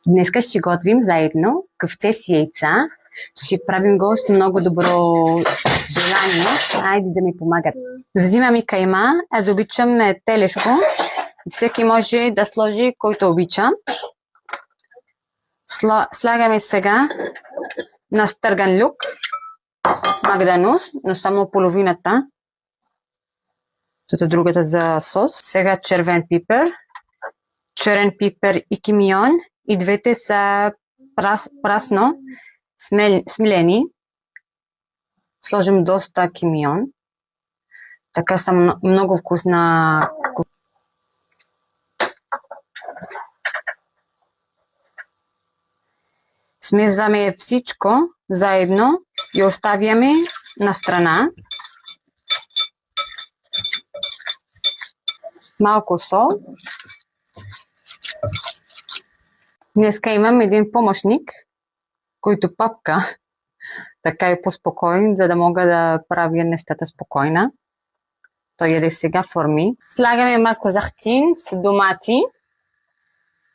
Днеска ще готвим заедно къфте с яйца. Ще правим го с много добро желание. Айде да ми помагат. Взимам и кайма. Аз обичам телешко. Всеки може да сложи, който обича. Слагаме сега настърган люк, магданус, но само половината. Тук другата за сос. Сега червен пипер и кимион. И двете са прасно смилени. Сложим доста кимион. Така са много вкусна. Смезваме всичко заедно и оставяме на страна. Малко сол. Днеска имам един помощник, който папка. Така е по-спокоен, за да мога да правя нещата спокойна. Той яде сега форми. Слагаме малко захтин с домати.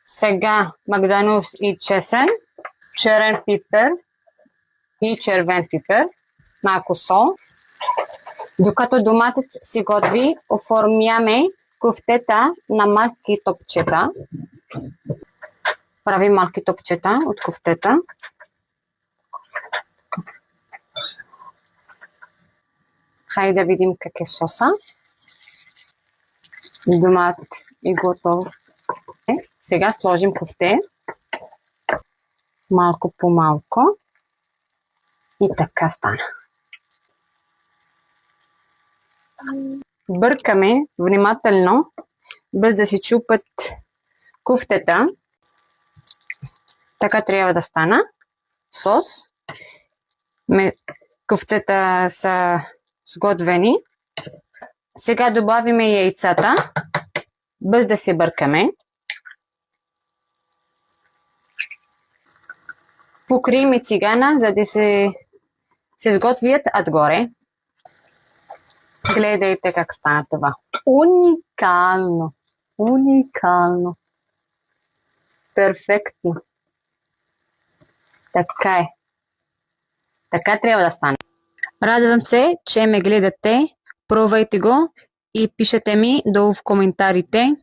Сега магданус и чесън, черен пипер и червен пипер. Малко сол. Докато доматът се готви, оформяме кофтета на малки топчета. Правим малки топчета от кофтета. Хайде да видим как е соса. Домат е готов. Сега сложим кофте. Малко по малко. И така стана. Бъркаме внимателно, без да си чупят кофтета. Така трябва да стана. Сос. Кофтета са сготвени. Сега добавиме яйцата, без да се бъркаме. Покрием цигана, за да се сготвят отгоре. Гледайте как стана това. Уникално! Уникално! Перфектно! Така е. Така трябва да стане. Радвам се, че ме гледате. Пробвайте го и пишете ми долу в коментарите.